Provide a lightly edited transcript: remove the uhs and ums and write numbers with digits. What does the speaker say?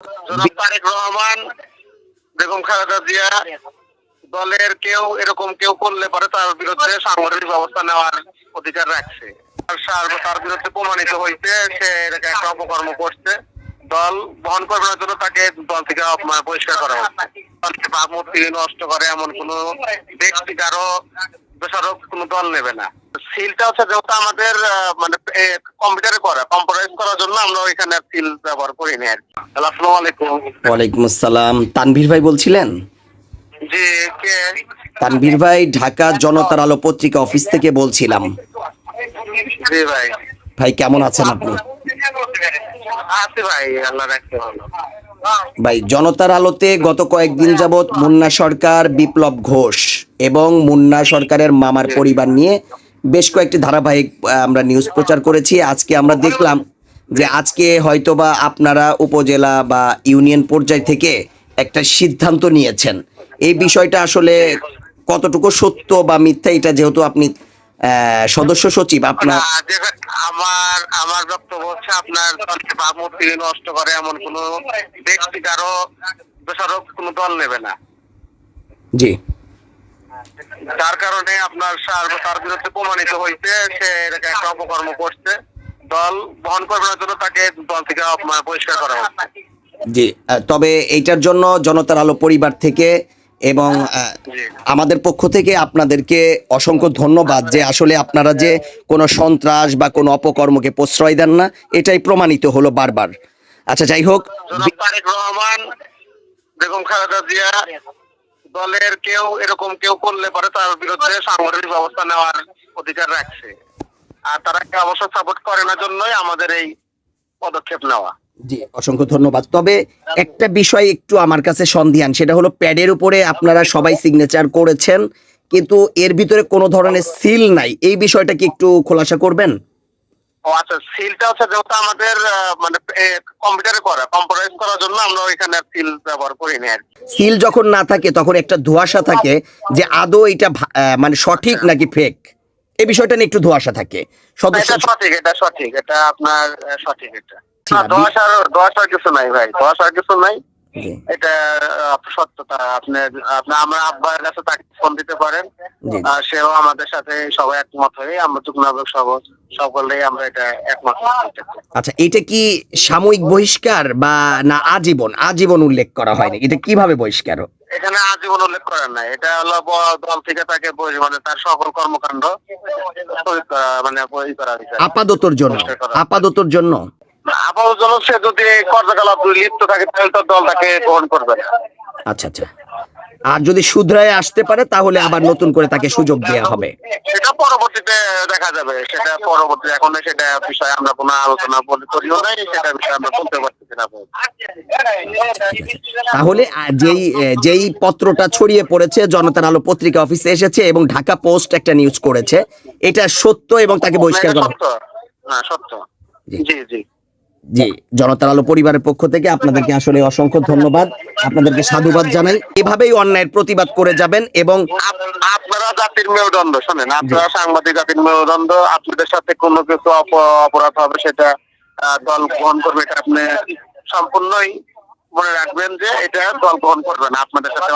জনাব তারেক রহমান, বেগম খালেদা জিয়া দলের এরকম কেউ করলে পরে তার বিরুদ্ধে সাংগঠনিক ব্যবস্থা নেওয়ার অধিকার রাখছে। তার বিরুদ্ধে প্রমাণিত হয়েছে সে একটা অপকর্ম করছে। দল বহন করবার জন্য তাকে দল থেকে বহিষ্কার করা হচ্ছে। ভাবমূর্তি নষ্ট করে এমন কোন ব্যক্তি কারো দোষারোপ কোন দল নেবে না। সিলটা হচ্ছে যেহেতু আমাদের কম্পিউটারে করা, কম্পিউটারাইজ করার জন্য আমরা ওইখানে সিল ব্যবহার করি না আর কি। আসসালামু আলাইকুম। ওয়ালাইকুম আসসালাম। তানভীর ভাই বলছিলেন? জি, কে? তানভীর ভাই, ঢাকা জনতার আলো পত্রিকা অফিস থেকে বলছিলাম। জি ভাই। ভাই কেমন আছেন আপনি? আছি ভাই, আল্লাহ রাখতে ভালো। ভাই, জনতার আলোতে গত কয়েকদিন যাবৎ মুন্না সরকার, বিপ্লব ঘোষ এবং মুন্না সরকারের মামার পরিবার নিয়ে বেশ কয়েকটি ধারাবাহিক আমরা নিউজ প্রচার করেছি। আজকে আমরা দেখলাম যে আজকে হয়তোবা আপনারা উপজেলা বা ইউনিয়ন পর্যায় থেকে একটা সিদ্ধান্ত নিয়েছেন। এই বিষয়টা আসলে কতটুকু সত্য বা মিথ্যা, এটা যেহেতু আপনি সদস্য সচিব, আপনার আমার বক্তব্য হচ্ছে আপনার ভাবমূর্তি নষ্ট করে এমন কোন ব্যক্তি কারো দোষারোপ কোন দল নেবে না। জি, যার কারণে আপনার তার বিরুদ্ধে প্রমাণিত হয়েছে সে একটা অপকর্ম করছে। দল বহন করবার জন্য তাকে দল থেকে বহিষ্কার করা হচ্ছে। জি, তবে এইটার জন্য জনতার আলো পরিবার থেকে এবং আমাদের পক্ষ থেকে আপনাদেরকে অসংখ্য ধন্যবাদ যে আসলে আপনারা যে কোনো সন্ত্রাস বা কোনো অপকর্মকে প্রশ্রয় দেন না, এটাই প্রমাণিত হলো বারবার। আচ্ছা, যাই হোক, জনাব তারেক রহমান, বেগম খালেদা জিয়া দলের এরকম কেউ করলে পরে তার বিরুদ্ধে সাংগঠনিক ব্যবস্থা নেওয়ার অধিকার রাখছে। আর তারা অবশ্য সাপোর্ট করে না জন্যই আমাদের এই পদক্ষেপ নেওয়া। জি, অসংখ্য ধন্যবাদ। তবে একটা বিষয় একটু আমার কাছে সন্দিহান, সেটা হলো প্যাডের উপরে আপনারা সবাই সিগনেচার করেছেন, কিন্তু এর ভিতরে কোনো ধরনের সিল নাই। এই বিষয়টা কি একটু খোলাসা করবেন? ও আচ্ছা, সিলটা হচ্ছে যেহেতু আমাদের কম্পিউটারে করা, কম্পিউটারাইজ করার জন্য আমরা ওইখানে সিল ব্যবহার করি না আর কি। সিল যখন না থাকে তখন একটা ধোঁয়াশা থাকে যে আদৌ এটা মানে সঠিক নাকি ফেক, এই বিষয়টা নিয়ে একটু ধোঁয়াশা থাকে। এটা সঠিক, এটা আপনার সঠিক। এটা দোয়াশার কিছু নাই ভাই, দোয়াশার কিছু নাই। এটা সত্যতা। আমার আব্বার কাছে তাকে ফোন দিতে পারেন, সেও আমাদের সাথে সবাই একমত হয়ে আমরা যুগ্নাবক সকলেই আমরা এটা একমত। আচ্ছা, এটা কি সাময়িক বহিষ্কার বা না আজীবন উল্লেখ করা হয়নি? এটা কিভাবে বহিষ্কার? এখানে আজীবন উল্লেখ করেন না। এটা হলো দল থেকে তাকে তার সকল কর্মকাণ্ড আপাততর জন্য সে যদি কার্যকলাপ লিপ্ত থাকে তাহলে তো দল তাকে গ্রহণ করবে না। আচ্ছা, আর যদি শুধরায় আসতে পারে তাহলে আবার নতুন করে তাকে সুযোগ দেওয়া হবে। সেটা পরবর্তীতে দেখা যাবে। সেটা পরবর্তী, এখন সেটা বিষয়ে আমরা কোনো আলোচনা করিও নাই, সেটা বিষয়ে আমরা বলতে পারতেছি না। তাহলে যেই পত্রটা ছড়িয়ে পড়েছে জনতার আলো পত্রিকা অফিসে এসেছে এবং ঢাকা পোস্ট একটা নিউজ করেছে, এটা সত্য এবং তাকে বহিষ্কার করা সত্য। জি জি জি, জনতার আলো পরিবারের পক্ষ থেকে আপনাদেরকে আসলে অসংখ্য ধন্যবাদ, আপনাদেরকে সাধুবাদ জানাই। এভাবেই অন্যায়ের প্রতিবাদ করে যাবেন এবং আপনারা জাতির মেরুদণ্ড, শোনেন, আপনারা সাংবাদিক জাতির মেরুদণ্ড। আপনাদের সাথে কোনো কিছু অপরাধ হবে সেটা দল গ্রহণ করবে, এটা আপনি সম্পূর্ণই মনে রাখবেন যে এটা দল গ্রহণ করবে না। আপনাদের সাথে